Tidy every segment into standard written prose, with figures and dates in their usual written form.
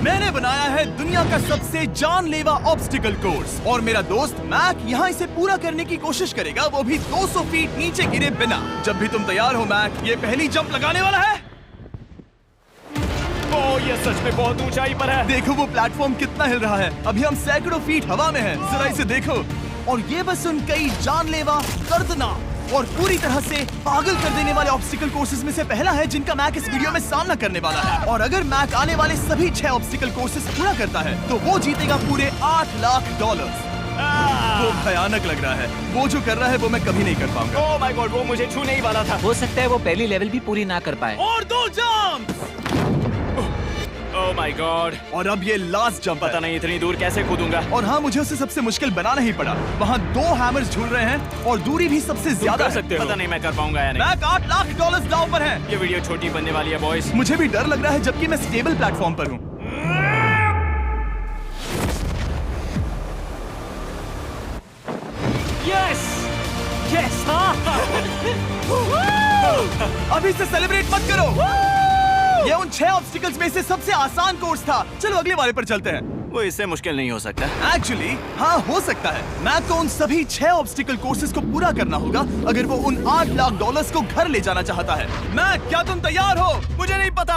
मैंने बनाया है दुनिया का सबसे जानलेवा ऑब्स्टिकल कोर्स और मेरा दोस्त मैक यहाँ इसे पूरा करने की कोशिश करेगा, वो भी 200 फीट नीचे गिरे बिना। जब भी तुम तैयार हो मैक, ये पहली जंप लगाने वाला है। ओह, ये सच में बहुत ऊंचाई पर है। देखो वो प्लेटफॉर्म कितना हिल रहा है। अभी हम सैकड़ों फीट हवा में हैं। जरा इसे देखो। और ये बस उन कई जानलेवा, दर्दनाक और पूरी तरह से पागल कर देने वाले ऑब्स्टिकल कोर्सेज में से पहला है जिनका मैक इस वीडियो में सामना करने वाला है। और अगर मैक आने वाले सभी 6 ऑब्स्टिकल कोर्सेज पूरा करता है तो वो जीतेगा पूरे $8 लाख। वो भयानक लग रहा है। वो जो कर रहा है वो मैं कभी नहीं कर पाऊंगा। ओह माय गॉड, वो मुझे छूने ही वाला था। हो सकता है वो पहली लेवल भी पूरी ना कर पाए। और 2 जंप। Oh my God. और अब ये लास्ट जंप। पता नहीं इतनी दूर कैसे कूदूंगा। और हाँ, मुझे उसे सबसे मुश्किल बनाना ही पड़ा। वहाँ 2 हैमर्स झूल रहे हैं और दूरी भी सबसे ज्यादा कर सकते हो। पता नहीं मैं कर पाऊंगा या नहीं। मैक $8 लाख दांव पर है। ये वीडियो छोटी बनने वाली है बॉयज। मुझे भी डर लग रहा है जबकि मैं स्टेबल प्लेटफॉर्म पर हूँ। Yes yes. अभी से सेलिब्रेट मत करो। ये उन 6 ऑब्स्टिकल्स में से सबसे आसान कोर्स था। चलो अगले वाले पर चलते हैं। वो इससे मुश्किल नहीं हो सकता। एक्चुअली हाँ, हो सकता है। मैक को उन सभी 6 ऑब्स्टिकल कोर्सेज को पूरा करना होगा अगर वो उन $8 लाख को घर ले जाना चाहता है। मैक, क्या तुम तैयार हो? मुझे नहीं पता।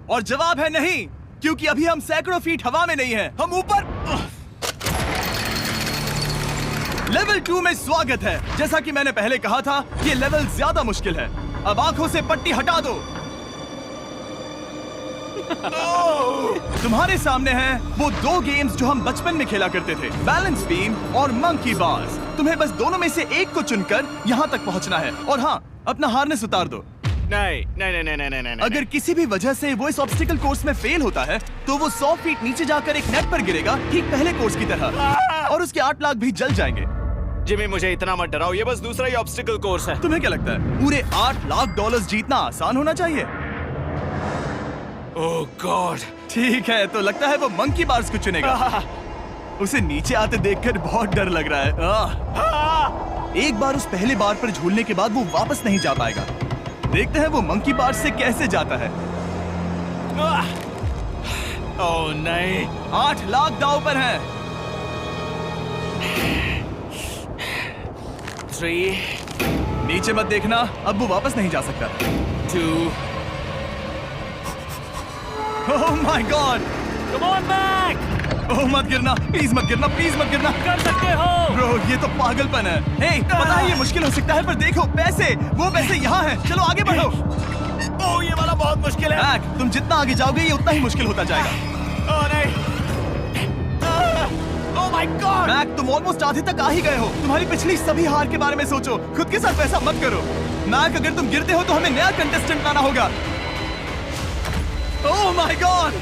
और जवाब है नहीं, क्योंकि अभी हम सैकड़ों फीट हवा में नहीं हैं। हम ऊपर। लेवल 2 में स्वागत है। जैसा कि मैंने पहले कहा था, ये लेवल ज्यादा मुश्किल है। अब आंखों से पट्टी हटा दो। तुम्हारे सामने हैं वो 2 गेम्स जो हम बचपन में खेला करते थे, बैलेंस बीम और मंकी बार्स। तुम्हें बस दोनों में से एक को चुनकर यहाँ तक पहुँचना है। और हाँ, अपना हार्नेस उतार दो। नहीं नहीं नहीं नहीं नहीं नहीं। अगर किसी भी वजह से वो इस ऑब्स्टिकल कोर्स में फेल होता है तो वो 100 फीट नीचे जाकर एक नेट पर गिरेगा, ठीक पहले कोर्स की तरह, और उसके 8 लाख भी जल जाएंगे। जिमी, मुझे इतना मत डराओ। ये बस दूसरा ही ऑब्स्टिकल कोर्स है। तुम्हें क्या लगता है पूरे $8 लाख जीतना आसान होना चाहिए? ओह गॉड। ठीक है, तो लगता है वो मंकी बार्स को चुनेगा। उसे नीचे आते देखकर बहुत डर लग रहा है। एक बार उस पहले बार पर झूलने के बाद वो वापस नहीं जा पाएगा। देखते हैं वो मंकी बार्स से कैसे जाता है। ओह नहीं। 8 लाख दांव पर हैं। 3 नीचे मत देखना, अब वो वापस नहीं जा सकता। 2 oh my God. Come on Mac. Oh मत गिरना, प्लीज मत गिरना, प्लीज मत गिरना। कर सकते हो। ब्रो, ये तो पागलपन है। हे, पता है ये मुश्किल हो सकता है, पर देखो पैसे, वो पैसे यहाँ हैं। चलो आगे बढ़ो। ओह, ये वाला बहुत मुश्किल है। मैक, तुम जितना आगे जाओगे ये उतना ही मुश्किल होता जाएगा। ओह नहीं। ओह माय गॉड। मैक, तुम ऑलमोस्ट आधे तक आ ही गए हो। तुम्हारी पिछली सभी हार के बारे में सोचो, खुद के साथ वैसा मत करो। मैक, अगर तुम गिरते हो तो हमें नया कंटेस्टेंट लाना होगा। ओह माय गॉड।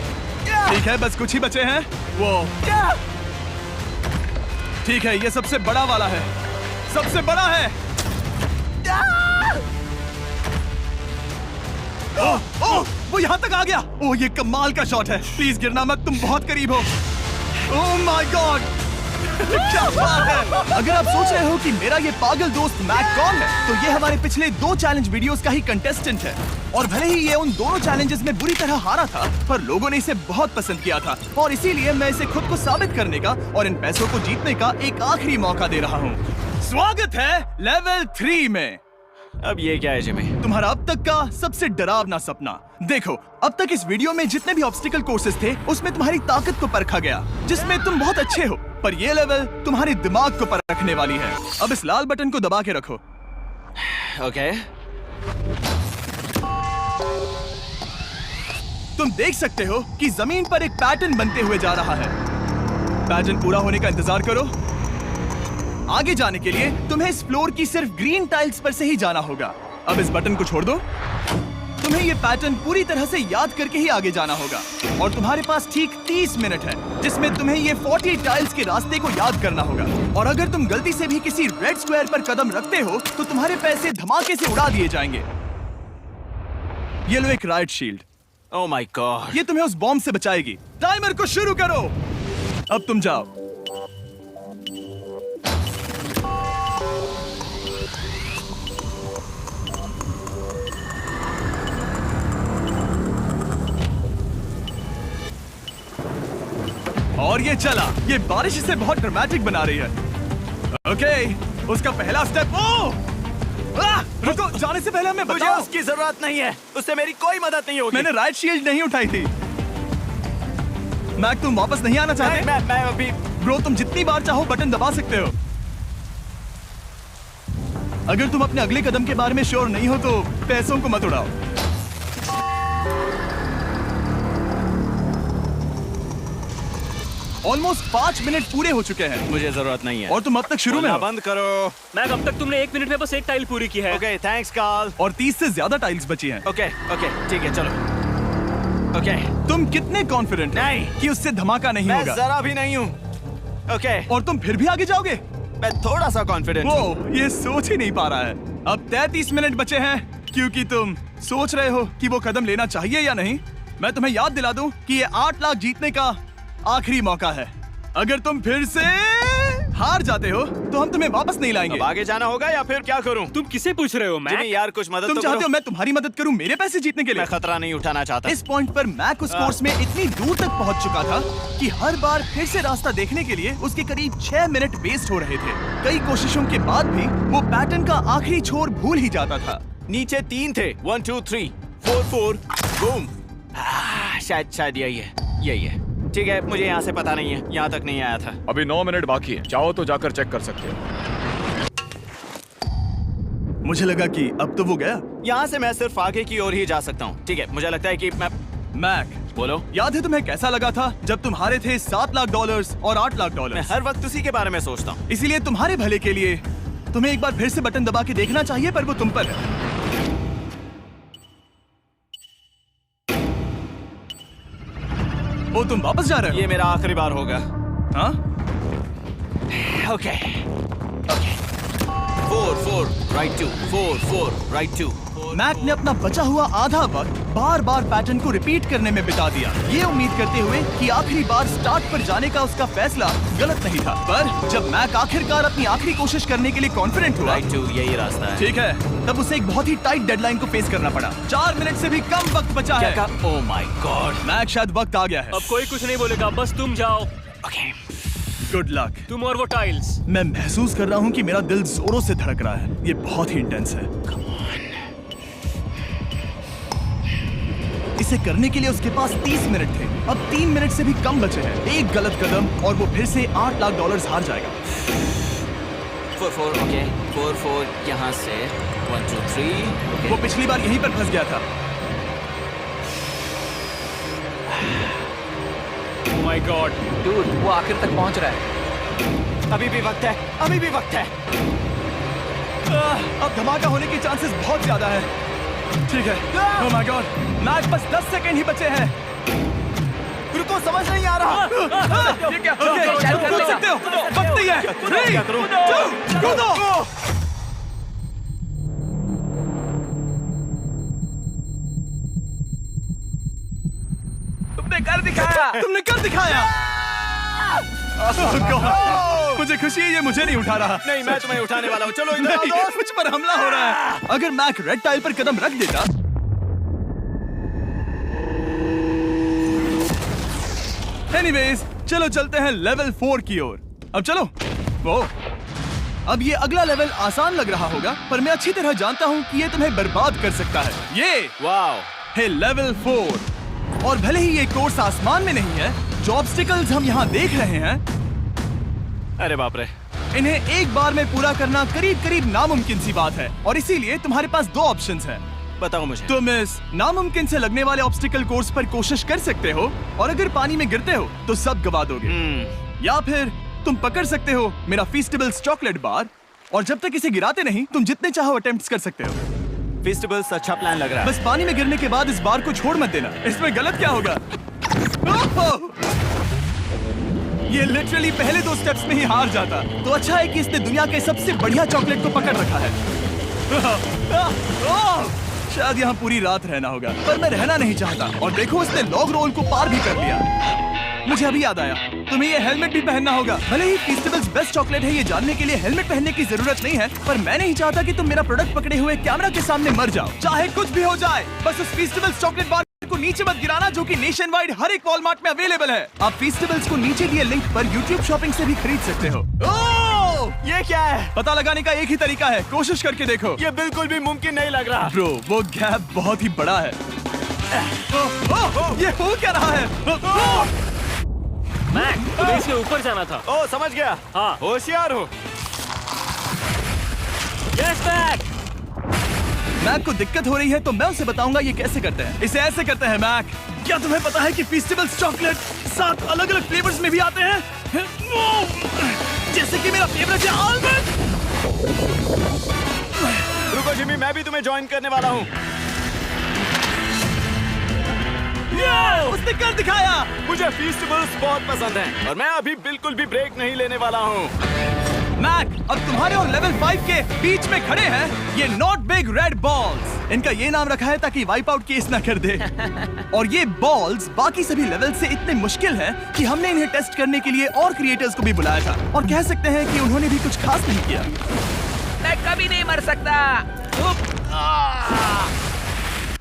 ठीक है, बस कुछ ही बचे हैं। वो ठीक है, ये सबसे बड़ा वाला है, सबसे बड़ा है। ओह, वो यहाँ तक आ गया। ओह, ये कमाल का शॉट है। प्लीज गिरना मत, तुम बहुत करीब हो। ओह माय गॉड, क्या बात है। अगर आप सोच रहे हो कि मेरा ये पागल दोस्त मैक कौन है, तो ये हमारे पिछले 2 चैलेंज वीडियोस का ही कंटेस्टेंट है। और भले ही ये उन दोनों चैलेंजेस में बुरी तरह हारा था, पर लोगों ने इसे बहुत पसंद किया था और इसीलिए मैं इसे खुद को साबित करने का और इन पैसों को जीतने का एक आखिरी मौका दे रहा हूँ। स्वागत है लेवल 3 में। अब ये क्या है जिमी? तुम्हारा अब तक का सबसे डरावना सपना। देखो, अब तक इस वीडियो में जितने भी ऑब्स्टिकल कोर्सेज थे उसमें तुम्हारी ताकत को परखा गया, जिसमें तुम बहुत अच्छे हो, पर ये लेवल तुम्हारे दिमाग को परखने वाली है। अब इस लाल बटन को दबा के रखो। ओके। तुम देख सकते हो कि जमीन पर एक पैटर्न बनते हुए जा रहा है। पैटर्न पूरा होने का इंतजार करो। आगे जाने के लिए तुम्हें इस फ्लोर की सिर्फ ग्रीन टाइल्स पर से ही जाना होगा। अब इस बटन को छोड़ दो। तुम्हें ये पैटर्न पूरी तरह से याद करके ही आगे जाना होगा और तुम्हारे पास ठीक 30 मिनट है जिसमें तुम्हें ये 40 टाइल्स के रास्ते को याद करना होगा। और अगर तुम गलती से भी किसी रेड स्क्वायर पर कदम रखते हो तो तुम्हारे पैसे धमाके से उड़ा दिए जाएंगे। ये लो एक right shield. Oh my God. ये तुम्हें उस बॉम्ब से बचाएगी। टाइमर को शुरू करो। अब तुम जाओ। और ये चला। ये बारिश इसे बहुत ड्रामेटिक बना रही है। ओके, उसका पहला स्टेप। रुको, जाने से पहले हमें मुझे बताओ। उसकी जरूरत नहीं है, उससे मेरी कोई मदद नहीं होगी। मैंने राइट शील्ड नहीं उठाई थी। मैक, तुम वापस नहीं आना चाहते? मैं अभी ब्रो, तुम जितनी बार चाहो बटन दबा सकते हो। अगर तुम अपने अगले कदम के बारे में श्योर नहीं हो तो पैसों को मत उड़ाओ। ऑलमोस्ट 5 मिनट पूरे हो चुके हैं मुझे जरूरत नहीं है। और तुम अब तक शुरू में बोलना हो। बंद करो। मैक, अब तक तुमने 1 मिनट में बस एक टाइल पूरी की है। Okay, thanks Karl. और 30 से ज्यादा टाइल्स बची हैं। ओके ओके, ठीक है, चलो। ओके, तुम कितने कॉन्फिडेंट हो नहीं। कि उससे धमाका नहीं मैं होगा? जरा भी नहीं हूँ। ओके, और तुम फिर भी आगे जाओगे? मैं थोड़ा सा कॉन्फिडेंट हूँ। वो ये सोच ही नहीं पा रहा है। अब 33 मिनट बचे हैं क्योंकि तुम सोच रहे हो कि वो कदम लेना चाहिए या नहीं। मैं तुम्हें याद दिला दूं कि ये 8 लाख जीतने का आखिरी मौका है। अगर तुम फिर से हार जाते हो तो हम तुम्हें वापस नहीं लाएंगे। अब आगे जाना होगा या फिर क्या करूं? तुम किसे पूछ रहे हो मैक? जिमी यार, कुछ मदद तुम तो चाहते करो। हो मैं तुम्हारी मदद करूं मेरे पैसे जीतने के लिए? मैं खतरा नहीं उठाना चाहता। इस पॉइंट पर मैक उस कोर्स में इतनी दूर तक पहुंच चुका था कि हर बार फिर से रास्ता देखने के लिए उसके करीब 6 मिनट वेस्ट हो रहे थे। कई कोशिशों के बाद भी वो पैटर्न का आखिरी छोर भूल ही जाता था। नीचे 3 थे। 1 2 3 4 4 बूम। शायद यही है। ठीक है, मुझे यहाँ से पता नहीं है, यहाँ तक नहीं आया था। अभी 9 मिनट बाकी है, चाहो तो जाकर चेक कर सकते हो। मुझे लगा कि अब तो वो गया। यहाँ से मैं सिर्फ आगे की ओर ही जा सकता हूँ। ठीक है, मुझे लगता है कि मैं मैक, बोलो। याद है तुम्हें कैसा लगा था जब तुम हारे थे $7 लाख और $8 लाख? मैं हर वक्त उसी के बारे में सोचता हूँ। इसीलिए तुम्हारे भले के लिए तुम्हें एक बार फिर से बटन दबा के देखना चाहिए, पर वो तुम पर है। वो तुम वापस जा रहे हो? ये मेरा आखिरी बार होगा। हाँ? Okay 4 4 right 2 4 4 right 2। मैक ने अपना बचा हुआ आधा वक्त बार बार पैटर्न को रिपीट करने में बिता दिया, ये उम्मीद करते हुए कि आखिरी बार स्टार्ट पर जाने का उसका फैसला गलत नहीं था। पर जब मैक आखिरकार अपनी आखिरी कोशिश करने के लिए कॉन्फिडेंट हुआ, राइट 2 यही रास्ता है। ठीक है, तब उसे एक बहुत ही टाइट डेडलाइन को फेस करना पड़ा। 4 मिनट से भी कम वक्त बचा है। क्या कहा? ओह माय गॉड। मैक, शायद वक्त आ गया है। अब कोई कुछ नहीं बोलेगा, बस तुम जाओ। Okay, good luck. तुम और वो टाइल्स। मैं महसूस कर रहा हूँ कि मेरा दिल जोरों से धड़क रहा है। ये बहुत ही इंटेंस है। इसे करने के लिए उसके पास 30 मिनट थे। अब 3 मिनट से भी कम बचे हैं। एक गलत कदम और वो फिर से $8 लाख हार जाएगा। 4 4 ओके 4 4 यहाँ से 1 2 3। वो पिछली बार यहीं पर फंस गया था। ओह माय गॉड, डूड, वो आखिर तक पहुंच रहा है। अभी भी वक्त है, अभी भी वक्त है। अब धमाका होने के चांसेस बहुत ज्यादा है। ठीक है। ओह माय गॉड, मैच बस 10 सेकंड ही बचे हैं। रुको, समझ नहीं आ रहा। ये क्या? ओके, कूद सकते हो। वक्त ही है। 3 2 कूदो। तुमने कर दिखाया। तुमने कर दिखाया। Oh God! मुझे खुशी है ये मुझे नहीं उठा रहा। नहीं, मैं तुम्हें उठाने वाला हूँ। चलो इधर आओ नहीं, दोस्त। मुझ पर हमला हो रहा है। अगर मैक रेड टाइल पर कदम रख देता। एनीवेज, चलो चलते हैं लेवल 4 की ओर। अब चलो। वो अब ये अगला लेवल आसान लग रहा होगा, पर मैं अच्छी तरह जानता हूँ कि ये तुम्हें बर्बाद कर सकता है। ये वाओ है लेवल 4। और भले ही ये कोर्स आसमान में नहीं है, जो ऑब्स्टिकल्स हम यहाँ देख रहे हैं, अरे बाप रे। इन्हें एक बार में पूरा करना करीब करीब नामुमकिन सी बात है। और इसीलिए तुम्हारे पास 2 ऑप्शंस हैं। बताओ मुझे। तुम इस नामुमकिन से लगने वाले ऑब्स्टिकल कोर्स पर कोशिश कर सकते हो, और अगर पानी में गिरते हो तो सब गवा दोगे। या फिर तुम पकड़ सकते हो मेरा फीस्टेबल्स चॉकलेट बार, और जब तक इसे गिराते नहीं तुम जितने चाहो अटेम्प्ट्स कर सकते हो। फेस्टिवल्स अच्छा प्लान लग रहा है। बस पानी में गिरने के बाद इस बार को छोड़ मत देना। इसमें गलत क्या होगा? ओह! ये लिटरली पहले 2 स्टेप्स में ही हार जाता। तो अच्छा है कि इसने दुनिया के सबसे बढ़िया चॉकलेट को पकड़ रखा है। शायद यहाँ पूरी रात रहना होगा, पर मैं रहना नहीं चाहता। और देखो, इसने लॉग रोल को पार भी कर लिया। मुझे अभी याद आया, तुम्हें ये हेलमेट भी पहनना होगा। भले ही फेस्टिवल्स बेस्ट चॉकलेट है, ये जानने के लिए हेलमेट पहनने की जरूरत नहीं है, पर मैं नहीं चाहता कि तुम मेरा प्रोडक्ट पकड़े हुए कैमरा के सामने मर जाओ। चाहे कुछ भी हो जाए, बस उस फेस्टिवल्स चॉकलेट बार को नीचे मत गिराना, जो कि नेशन वाइड हर एक वॉलमार्ट में अवेलेबल है। आप फीस्टेबल्स को नीचे दिए लिंक पर YouTube शॉपिंग से भी खरीद सकते हो। ये क्या है? पता लगाने का एक ही तरीका है, कोशिश करके देखो। ये बिल्कुल भी मुमकिन नहीं लग रहा। ब्रो, वो गैप बहुत ही बड़ा है। ये हो क्या रहा है? मैक, तुम्हें इसके ऊपर जाना था। ओ, समझ गया। हाँ। होशियार हो। Yes Mac. मैक को दिक्कत हो रही है तो मैं उसे बताऊंगा ये कैसे करते हैं। इसे ऐसे करते हैं मैक। क्या तुम्हें पता है कि फीस्टेबल्स चॉकलेट 7 अलग-अलग फ्लेवर्स में भी आते हैं? जैसे कि मेरा फेवरेट है आलमंड। रुको जिमी, मैं भी तुम्हें ज्वाइन करने वाला हूँ। उसने कर दिखाया। मुझे फीस्टेबल्स बहुत पसंद हैं और मैं अभी बिल्कुल भी ब्रेक नहीं लेने वाला हूँ। मैक, अब तुम्हारे और लेवल 5 के बीच में खड़े हैं ये नॉट बिग रेड बॉल्स। इनका ये नाम रखा है ताकि वाइप आउट केस ना कर दे। और ये बॉल्स बाकी सभी लेवल से इतने मुश्किल हैं कि हमने इन्हें टेस्ट करने के लिए और क्रिएटर्स को भी बुलाया था। और कह सकते हैं कि उन्होंने भी कुछ खास नहीं किया। मैं कभी नहीं मर सकता।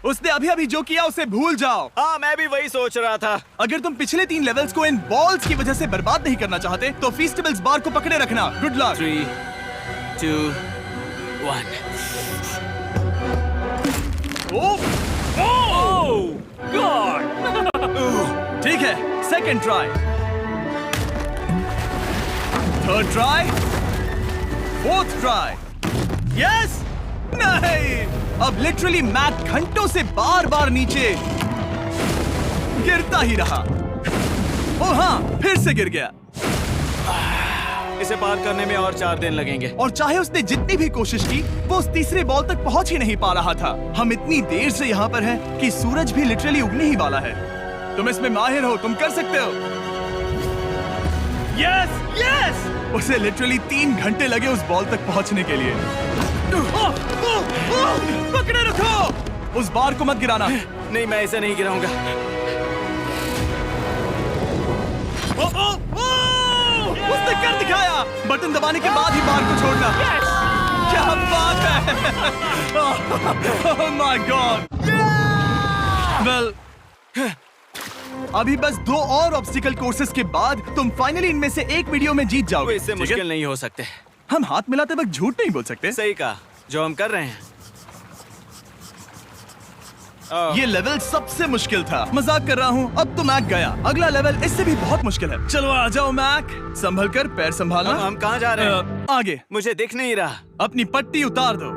उसने अभी जो किया उसे भूल जाओ। हाँ, मैं भी वही सोच रहा था। अगर तुम पिछले 3 लेवल्स को इन बॉल्स की वजह से बर्बाद नहीं करना चाहते तो फीस्टेबल्स बार को पकड़े रखना। Good luck. 3, 2, 1। गॉड। ठीक है, second try, third try, fourth try. Yes, नहीं। अब लिटरली मैक घंटों से बार बार नीचे गिरता ही रहा। ओ हाँ, फिर से गिर गया। इसे पार करने में और 4 दिन लगेंगे। और चाहे उसने जितनी भी कोशिश की, वो उस तीसरे बॉल तक पहुंच ही नहीं पा रहा था। हम इतनी देर से यहाँ पर हैं कि सूरज भी लिटरली उगने ही वाला है। तुम इसमें माहिर हो, तुम कर सकते हो। Yes, yes. उसे लिटरली 3 घंटे लगे उस बॉल तक पहुंचने के लिए। पकड़े रखो, उस बार को मत गिराना। नहीं, मैं इसे नहीं गिराऊंगा। उसने कर दिखाया। बटन दबाने के बाद ही बार को छोड़ना। क्या बात है। ओह माय गॉड। वेल, अभी बस 2 और ऑब्स्टिकल कोर्सेस के बाद तुम फाइनली इनमें से एक वीडियो में जीत वो जाओगे। इससे ठीक है? मुश्किल नहीं हो सकते। हम हाथ मिलाते वक्त झूठ नहीं बोल सकते। सही कहा, जो हम कर रहे हैं। ये लेवल सबसे मुश्किल था। मजाक कर रहा हूँ। अब तो मैक गया। अगला लेवल इससे भी बहुत मुश्किल है। चलो आ जाओ मैक। संभल कर, पैर संभालना। हम कहाँ जा रहे हैं? आगे। मुझे दिख नहीं रहा। अपनी पट्टी उतार दो।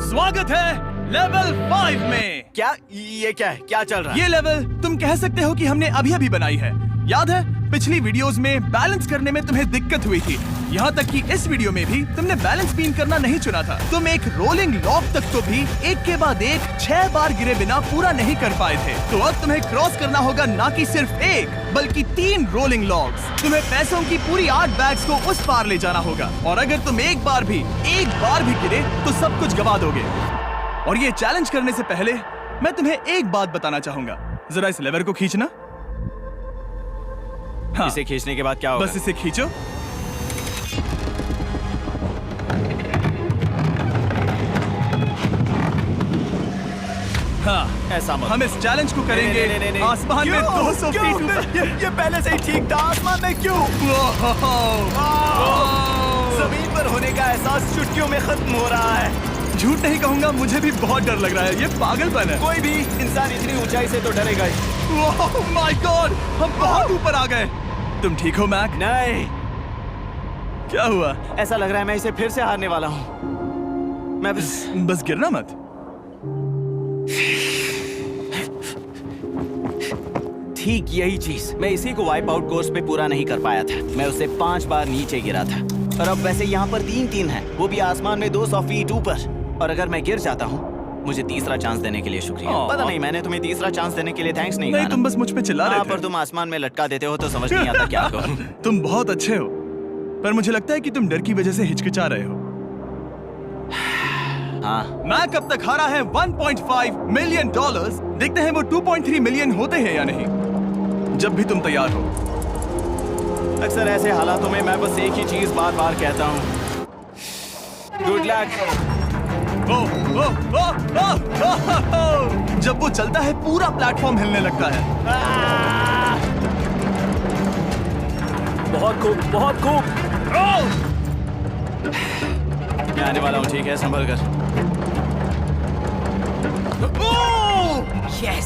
स्वागत है लेवल 5 में। क्या? ये क्या है? क्या चल रहा है? ये लेवल तुम कह सकते हो कि हमने अभी बनाई है। याद है पिछली वीडियोस में बैलेंस करने में तुम्हें दिक्कत हुई थी। यहाँ तक कि इस वीडियो में भी तुमने बैलेंस बीम करना नहीं चुना था। तुम एक रोलिंग लॉक तक तो भी एक के बाद एक 6 बार गिरे बिना पूरा नहीं कर पाए थे। तो अब तुम्हें क्रॉस करना होगा ना कि सिर्फ एक बल्कि 3 रोलिंग लॉक्स। तुम्हें पैसों की पूरी 8 बैग्स को उस पार ले जाना होगा। और अगर तुम एक बार भी गिरे तो सब कुछ गवा दोगे। और ये चैलेंज करने से पहले मैं तुम्हें एक बात बताना चाहूंगा। जरा इस लेवर को खींचना। हाँ, इसे खींचने के बाद क्या होगा? बस इसे खींचो। हाँ, ऐसा मत। हम इस चैलेंज को करेंगे नहीं। आसमान में क्यों? 200 क्यों? फीट ऊपर। ये पहले से ही ठीक था। आसमान में क्यों? जमीन पर होने का एहसास चुटकियों में खत्म हो रहा है। झूठ नहीं कहूंगा, मुझे भी बहुत डर लग रहा है। ये पागलपन है। कोई भी इंसान इतनी ऊंचाई से तो डरेगा ही। ओह माय गॉड, हम बहुत ऊपर आ गए। तुम ठीक हो मैक? नहीं, क्या हुआ? ऐसा लग रहा है मैं इसे फिर से हारने वाला हूँ। मैं बस गिरना मत। ठीक यही चीज, मैं इसी को वाइप आउट कोर्स पे पूरा नहीं कर पाया था। मैं उससे 5 बार नीचे गिरा था। और अब वैसे यहाँ पर 3 है, वो भी आसमान में 200 फीट ऊपर। और अगर मैं गिर जाता हूँ, मुझे तीसरा चांस देने के लिए शुक्रिया। पता नहीं, मैंने तुम्हें तीसरा चांस देने के लिए थैंक्स नहीं कहा ना। तुम बस मुझ पे चिल्ला रहे थे। पर तुम आसमान में लटका देते हो तो समझ नहीं आता क्या करूं। तुम बहुत अच्छे हो, पर मुझे लगता है कि तुम डर की वजह से हिचकिचा रहे हो। हाँ, मैक अब तक हारा है $1.5 मिलियन। देखते हैं वो 2.3 मिलियन होते हैं या नहीं। जब भी तुम तैयार हो। अक्सर ऐसे हालातों में मैं बस एक ही चीज बार बार कहता हूँ, गुड लक। ओ, ओ, ओ, ओ, ओ, ओ, ओ। जब वो चलता है पूरा प्लेटफॉर्म हिलने लगता है। बहुत खूब, बहुत खूब। मैं आने वाला हूँ, ठीक है, संभल कर।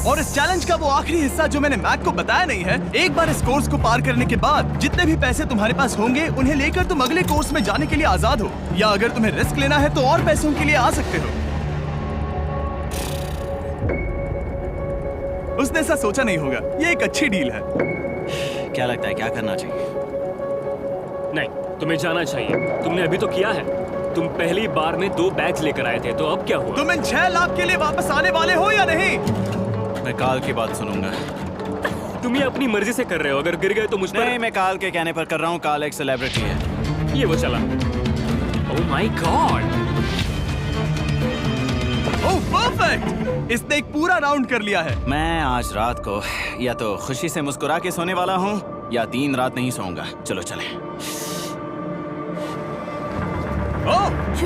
और इस चैलेंज का वो आखिरी हिस्सा जो मैंने मैक को बताया नहीं है, एक बार इस कोर्स को पार करने के बाद जितने भी पैसे तुम्हारे पास होंगे उन्हें लेकर तुम अगले कोर्स में जाने के लिए आजाद हो, या अगर तुम्हें रिस्क लेना है तो और पैसों के लिए आ सकते हो। उसने ऐसा सोचा नहीं होगा, ये एक अच्छी डील है। क्या लगता है क्या करना चाहिए? नहीं, तुम्हें जाना चाहिए। तुमने अभी तो किया है। तुम पहली बार में 2 बैग्स लेकर आए थे, तो अब क्या हुआ? तुम इन 6 लाख के लिए वापस आने वाले हो या नहीं? मैं काल की बात सुनूंगा। तुम ये अपनी मर्जी से कर रहे हो। अगर गिर गए तो मुझ पर। नहीं, मैं काल के कहने पर कर रहा हूँ। काल एक सेलिब्रिटी है। ये वो चला। ओह माय गॉड। Oh perfect! इसने एक पूरा राउंड कर लिया है। मैं आज रात को या तो खुशी से मुस्कुरा के सोने वाला हूँ या 3 रात नहीं सोऊंगा। चलो चलें।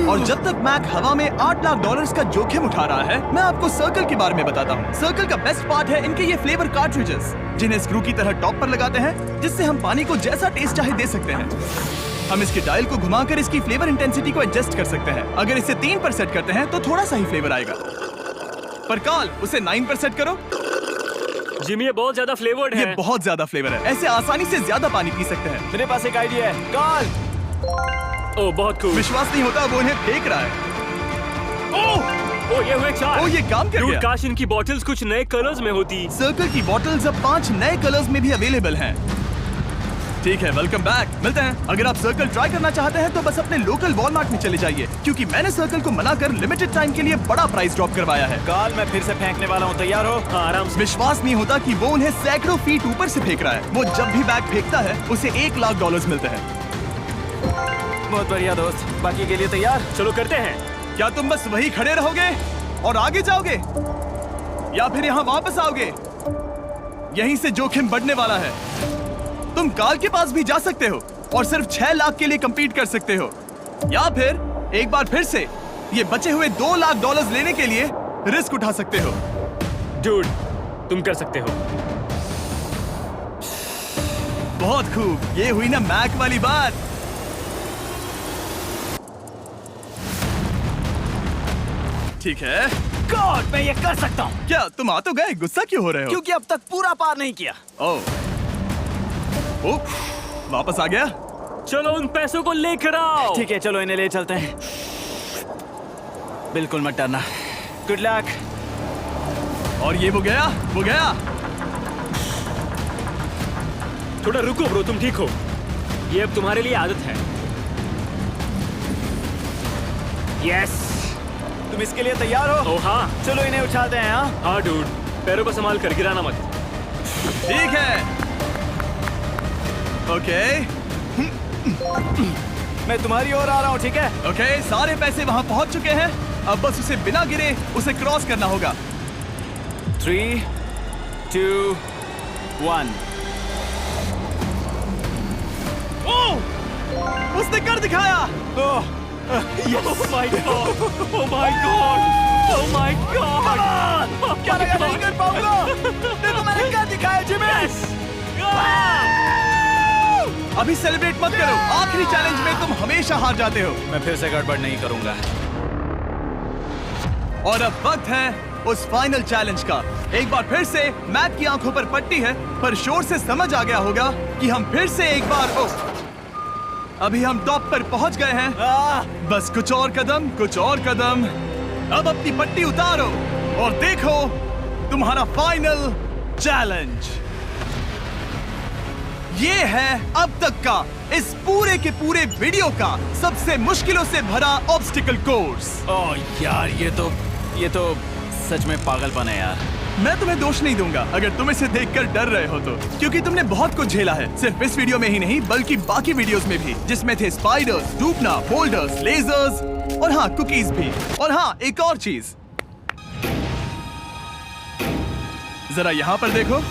और जब तक मैक हवा में $8 लाख का जोखिम उठा रहा है, मैं आपको सर्कल के बारे में बताता हूँ। सर्कल का बेस्ट पार्ट है इनके ये फ्लेवर कार्ट्रिजेस, जिन्हें स्क्रू की तरह टॉप पर लगाते हैं, जिससे हम पानी को जैसा टेस्ट चाहे दे सकते हैं। हम इसके डायल को घुमाकर इसकी फ्लेवर इंटेंसिटी को एडजस्ट कर सकते हैं। अगर इसे 3 पर सेट करते हैं तो थोड़ा सा ही फ्लेवर आएगा, पर काल उसे 9 पर सेट करो। जिमी, ये बहुत ज्यादा फ्लेवर्ड ये है। बहुत ज्यादा फ्लेवर है, ऐसे आसानी से ज्यादा पानी पी सकते हैं। मेरे पास एक आइडिया है। काल, ओह बहुत खूब। विश्वास नहीं होता, वो उन्हें फेंक रहा है। ओह ये हुए 4। ओह, ये काम कर Dude, गया। काश इनकी बॉटल्स कुछ नए कलर्स में होती। सर्कल की बॉटल्स अब 5 नए कलर्स में भी अवेलेबल हैं। ठीक है, वेलकम बैक। मिलते हैं। अगर आप सर्कल ट्राई करना चाहते हैं तो बस अपने लोकल वॉलमार्ट में चले जाइए, क्योंकि मैंने सर्कल को मना कर लिमिटेड टाइम के लिए बड़ा प्राइस ड्रॉप करवाया है। काल, मैं फिर से फेंकने वाला हूँ। तैयार हो? हाँ, आराम से। विश्वास नहीं होता कि वो उन्हें सैकड़ों फीट ऊपर से फेंक रहा है। वो जब भी बैग फेंकता है उसे $1 लाख मिलते हैं। बहुत बढ़िया दोस्त, बाकी के लिए तैयार? चलो करते हैं। क्या तुम बस वही खड़े रहोगे और आगे जाओगे, या फिर यहाँ वापस आओगे? यहीं से जोखिम बढ़ने वाला है। तुम काल के पास भी जा सकते हो और सिर्फ 6 लाख के लिए compete कर सकते हो, या फिर एक बार फिर से ये बचे हुए $2 लाख लेने के लिए रिस्क उठा सकते हो। Dude, तुम कर सकते हो। बहुत खूब, ये हुई ना मैक वाली बात। ठीक है। गॉड, मैं ये कर सकता हूँ। क्या तुम आ तो गए, गुस्सा क्यों हो रहे हो? क्योंकि अब तक पूरा पार नहीं किया। ओह, वापस आ गया। चलो उन पैसों को लेकर आओ। ठीक है, चलो इन्हें ले चलते हैं। बिल्कुल मत डरना। Good luck. और ये वो गया। थोड़ा रुको ब्रो, तुम ठीक हो? ये अब तुम्हारे लिए आदत है। यस। तुम इसके लिए तैयार हो? ओह हाँ। चलो इन्हें उछालते हैं। हाँ, हाँ डूड, पैरों को संभाल कर, गिराना मत। ठीक है। ओके मैं तुम्हारी ओर आ रहा हूँ, ठीक है? ओके, सारे पैसे वहां पहुंच चुके हैं। अब बस उसे बिना गिरे उसे क्रॉस करना होगा। 3, 2, 1। उसने कर दिखाया। ओह my God, oh my God, oh my God. क्या लगा नहीं कर पाऊंगा? देखो मैंने क्या दिखाया जिमी। अभी सेलिब्रेट मत करो, आखिरी चैलेंज में तुम हमेशा हार जाते हो। मैं फिर से गड़बड़ नहीं करूंगा। और अब वक्त है उस फाइनल चैलेंज का। एक बार फिर से मैक की आंखों पर पट्टी है, पर शोर से समझ आ गया होगा कि हम फिर से एक बार अभी हम टॉप पर पहुंच गए हैं। बस कुछ और कदम, कुछ और कदम। अब अपनी पट्टी उतारो और देखो तुम्हारा फाइनल चैलेंज। ये है अब तक का इस पूरे के पूरे वीडियो का सबसे मुश्किलों से भरा ऑब्स्टिकल कोर्स। ओह यार, ये तो सच में पागलपन है यार। मैं तुम्हें दोष नहीं दूंगा अगर तुम इसे देखकर डर रहे हो तो, क्योंकि तुमने बहुत कुछ झेला है, सिर्फ इस वीडियो में ही नहीं बल्कि बाकी वीडियोस में भी, जिसमें थे स्पाइडर्स, डूबना, बोल्डर्स, लेजर्स और हाँ कुकीज भी। और हाँ, एक और चीज, जरा यहाँ पर देखो।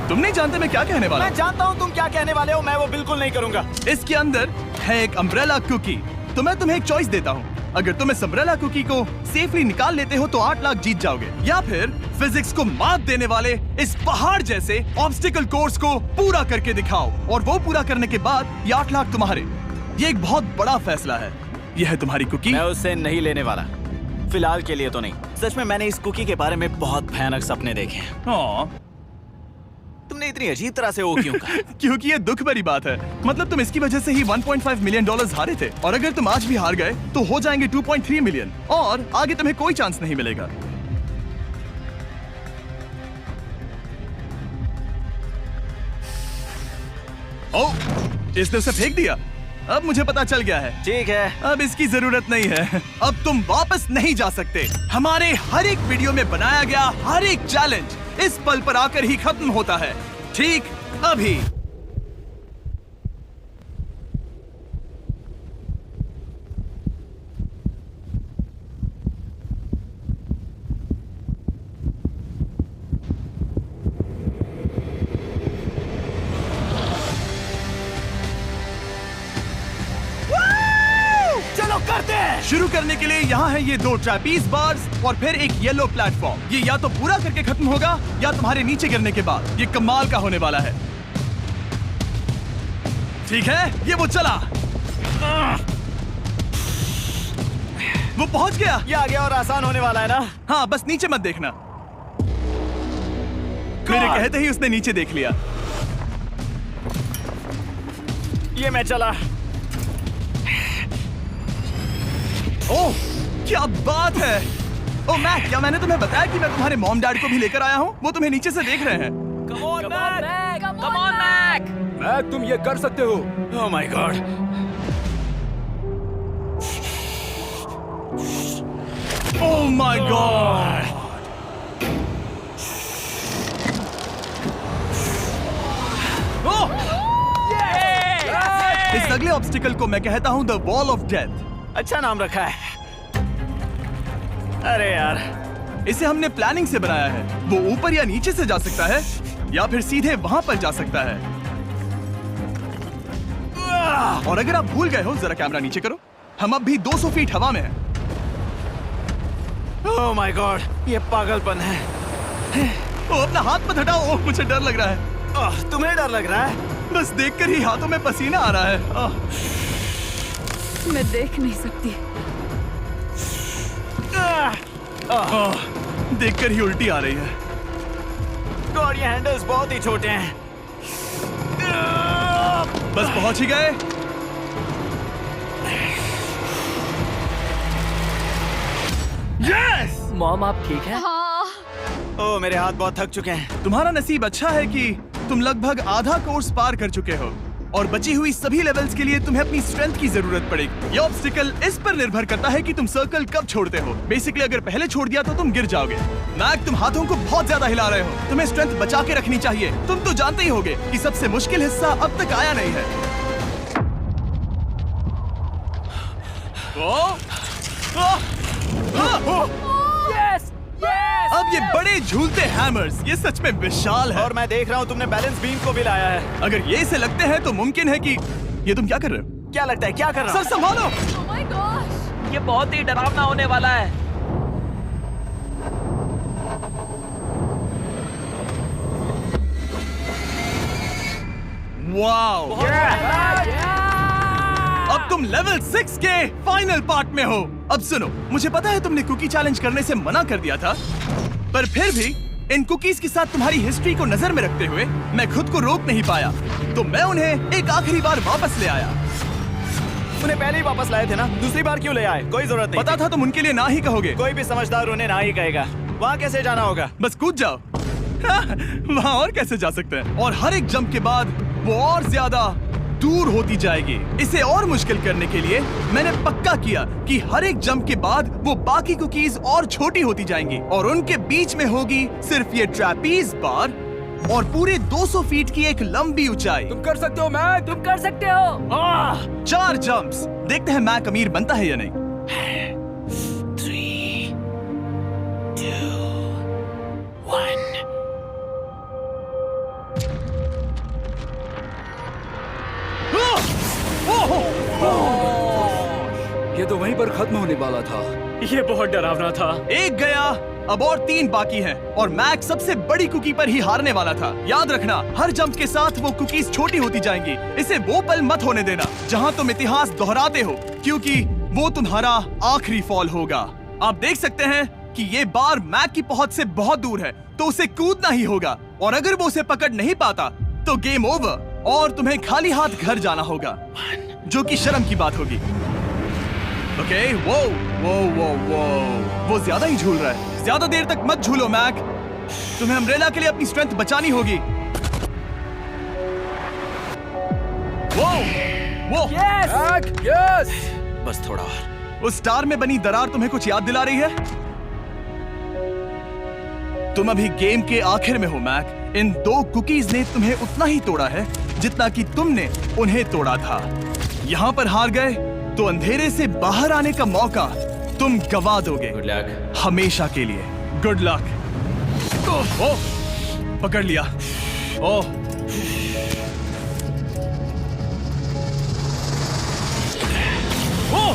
तुम नहीं जानते मैं क्या कहने वाला मैं जानता हूँ तुम क्या कहने वाले हो। मैं वो बिल्कुल नहीं करूंगा। इसके अंदर है एक अम्ब्रेला कुकी। तो मैं तुम्हें एक चॉइस देता हूँ, अगर तुम इस अम्ब्रेला कुकी को सेफली निकाल लेते हो तो 8 लाख जीत जाओगे, या फिर फिजिक्स को मात देने वाले इस पहाड़ जैसे ऑब्स्टिकल कोर्स को पूरा करके दिखाओ, और वो पूरा करने के बाद ये 8 लाख तुम्हारे। ये एक बहुत बड़ा फैसला है। यह है तुम्हारी कुकी। मैं उससे नहीं लेने वाला, फिलहाल के लिए तो नहीं। सच में मैंने इस कुकी के बारे में बहुत भयानक सपने देखे हैं। हाँ, तुमने इतनी अजीब तरह से वो क्यों कहा? क्योंकि ये दुख भरी बात है। मतलब तुम इसकी वजह से ही 1.5 मिलियन डॉलर्स हारे थे, और अगर तुम आज भी हार गए तो हो जाएंगे 2.3 मिलियन, और आगे तुम्हें कोई चांस नहीं मिलेगा। ओह, इसने उसे फेंक दिया। अब मुझे पता चल गया है। ठीक है, अब इसकी जरूरत नहीं है। अब तुम वापस नहीं जा सकते। हमारे हर एक वीडियो में बनाया गया हर एक चैलेंज इस पल पर आकर ही खत्म होता है, ठीक अभी। चलो करते हैं। शुरू करने के लिए यहाँ है ये 2 ट्रैपीज बार्स और फिर एक येलो प्लेटफॉर्म। ये या तो पूरा करके खत्म होगा या तुम्हारे नीचे गिरने के बाद। ये कमाल का होने वाला है। ठीक है, ये वो चला, वो पहुंच गया। ये आगे और आसान होने वाला है ना? हाँ, बस नीचे मत देखना। मेरे कहते ही उसने नीचे देख लिया। ये मैं चला। ओह, क्या बात है। ओह मैक, क्या मैंने तुम्हें बताया कि मैं तुम्हारे मॉम डैड को भी लेकर आया हूँ? वो तुम्हें नीचे से देख रहे हैं। कम ऑन मैक। मैक, तुम ये कर सकते हो। Oh my God. Oh my God. Oh, इस अगले ऑब्स्टिकल को मैं कहता हूँ द वॉल ऑफ डेथ। अच्छा नाम रखा है। अरे यार, इसे हमने प्लानिंग से बनाया है। वो ऊपर या नीचे से जा सकता है, या फिर सीधे वहां पर जा सकता है। और अगर आप भूल गए हो, जरा कैमरा नीचे करो। हम अब भी 200 फीट हवा में हैं। ओह माय गॉड, ये पागलपन है। ओ, अपना हाथ मत हटाओ। ओह, मुझे डर लग रहा है। ओह, तुम्हें डर लग रहा है? बस देखकर ही हाथों में पसीना आ रहा है। मैं देख नहीं सकती। देखकर ही उल्टी आ रही है। गॉड, ये हैंडल्स बहुत ही छोटे हैं। बस पहुंच ही गए। यस! मॉम, आप ठीक है? हाँ, ओह, मेरे हाथ बहुत थक चुके हैं। तुम्हारा नसीब अच्छा है कि तुम लगभग आधा कोर्स पार कर चुके हो, और बची हुई सभी लेवल्स के लिए तुम्हें अपनी स्ट्रेंथ की जरूरत पड़ेगी। ये ऑब्स्टिकल इस पर निर्भर करता है कि तुम सर्कल कब छोड़ते हो। बेसिकली अगर पहले छोड़ दिया तो तुम गिर जाओगे। मैक, तुम हाथों को बहुत ज्यादा हिला रहे हो। तुम्हें स्ट्रेंथ बचा के रखनी चाहिए। तुम तो जानते ही होगे कि सबसे मुश्किल हिस्सा अब तक आया नहीं है। Yes, yes. अब ये बड़े झूलते हैमर्स, ये सच में विशाल है। और मैं देख रहा हूँ तुमने बैलेंस बीम को भी लाया है। अगर ये इसे लगते हैं तो मुमकिन है कि ये तुम क्या कर रहे हो? क्या लगता है, क्या कर रहा सर संभालो। oh my gosh! ये बहुत ही डरावना होने वाला है। वाओ! अब तुम लेवल 6 के फाइनल पार्ट में हो। अब सुनो, मुझे पता है तुमने कुकी चैलेंज करने से मना कर दिया था, पर फिर भी इन कुकीज के साथ तुम्हारी हिस्ट्री को नजर में रखते हुए मैं खुद को रोक नहीं पाया, तो मैं उन्हें एक आखिरी बार वापस ले आया। उन्हें पहले ही वापस लाए थे ना, दूसरी बार क्यों ले आए? कोई जरूरत नहीं पता था तुम उनके लिए ना ही कहोगे। कोई भी समझदार उन्हें ना ही कहेगा। वहाँ कैसे जाना होगा? बस कूद जाओ। वहाँ और कैसे जा सकते हैं? और हर एक जंप के बाद वो और ज्यादा दूर होती जाएगी। इसे और मुश्किल करने के लिए मैंने पक्का किया कि हर एक जंप के बाद वो बाकी कुकीज और छोटी होती जाएंगी, और उनके बीच में होगी सिर्फ ये ट्रैपीज बार और पूरे 200 फीट की एक लंबी ऊंचाई। तुम कर सकते हो मैक। तुम कर सकते हो। 4 जंप्स। देखते हैं मैक अमीर बनता है या नहीं। 3, 2, 1। ये तो वहीं पर खत्म होने वाला था। ये बहुत डरावना था। एक गया, अब और 3 बाकी हैं और मैक सबसे बड़ी कुकी पर ही हारने वाला था। याद रखना, हर जंप के साथ वो कुकीज छोटी होती जाएंगी। इसे वो पल मत होने देना जहां तुम इतिहास दोहराते हो, क्योंकि वो तुम्हारा आखिरी फॉल होगा। आप देख सकते हैं कि ये बार मैक की पहुंच से बहुत दूर है, तो उसे कूदना ही होगा। और अगर वो उसे पकड़ नहीं पाता तो गेम ओवर और तुम्हें खाली हाथ घर जाना होगा, जो कि शर्म की बात होगी। ओके, वो ज्यादा ही झूल रहा है। ज्यादा देर तक मत झूलो मैक, तुम्हें अम्ब्रेला के लिए अपनी स्ट्रेंथ बचानी होगी। वो यस। बस थोड़ा और। उस स्टार में बनी दरार तुम्हें कुछ याद दिला रही है? तुम अभी गेम के आखिर में हो मैक। इन 2 कुकीज ने तुम्हें उतना ही तोड़ा है जितना कि तुमने उन्हें तोड़ा था। यहाँ पर हार गए तो अंधेरे से बाहर आने का मौका तुम गवा दोगे। Good luck. हमेशा के लिए। Good luck. ओह, पकड़ लिया। ओह, ओह,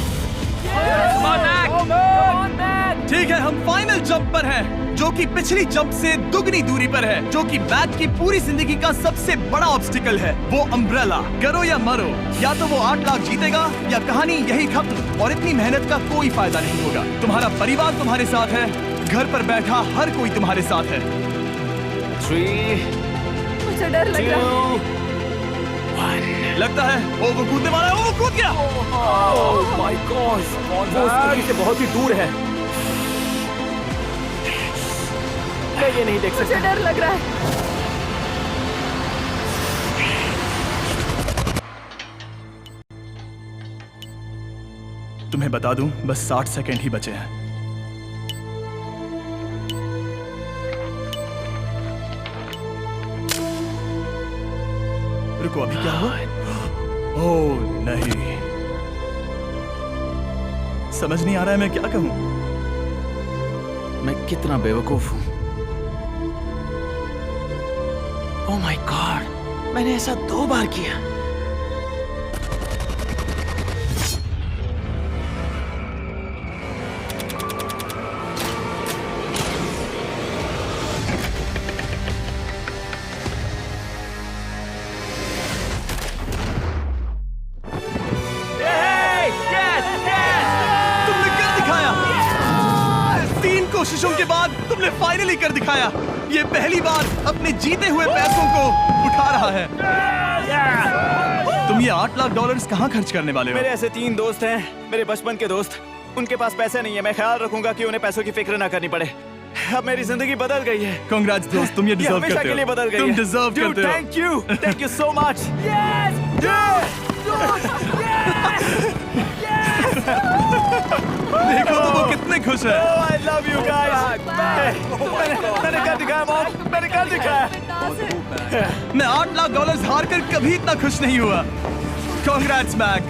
ठीक है, हम फाइनल जंप पर हैं, जो कि पिछली जंप से दुगनी दूरी पर है, जो कि मैक की पूरी जिंदगी का सबसे बड़ा ऑब्स्टिकल है। वो अम्ब्रेला। करो या मरो, या तो वो 8 लाख जीतेगा या कहानी यही खत्म और इतनी मेहनत का कोई फायदा नहीं होगा। तुम्हारा परिवार तुम्हारे साथ है, घर पर बैठा हर कोई तुम्हारे साथ है। 3, मुझे डर लग रहा है। 2, 1। लगता है वो कूदने वाला है। वो कूद गया। ओह माय गॉड, वो उस कुकी से बहुत ही दूर है। मैं ये नहीं देख मुझे सकता। डर लग रहा है। तुम्हें बता दूं, बस 60 सेकंड ही बचे हैं। रुको, अभी क्या हुआ? ओह नहीं, समझ नहीं आ रहा है मैं क्या कहूं। मैं कितना बेवकूफ हूं। ओह माय गॉड, मैंने ऐसा 2 बार किया। तुमने कर दिखाया। 3 कोशिशों के बाद तुमने फाइनली कर दिखाया। ये पहली बार अपने जीते हुए पैसों को उठा रहा है। तुम ये $8 लाख कहाँ खर्च करने वाले हो? मेरे ऐसे 3 दोस्त हैं, मेरे बचपन के दोस्त। उनके पास पैसे नहीं है। मैं ख्याल रखूंगा कि उन्हें पैसों की फिक्र ना करनी पड़े। अब मेरी जिंदगी बदल गई है। कांग्रेट्स दोस्त, तुम ये डिजर्व हमेशा करते के लिए हो। बदल गई तुम है। डिजर्व करते हो। Thank you so much. देखो तो वो कितने खुश है। I love you guys. मैंने कर दिखाया मॉम, मैंने कर दिखाया। मैं $8 लाख हार कर कभी इतना खुश नहीं हुआ। Congrats Mac.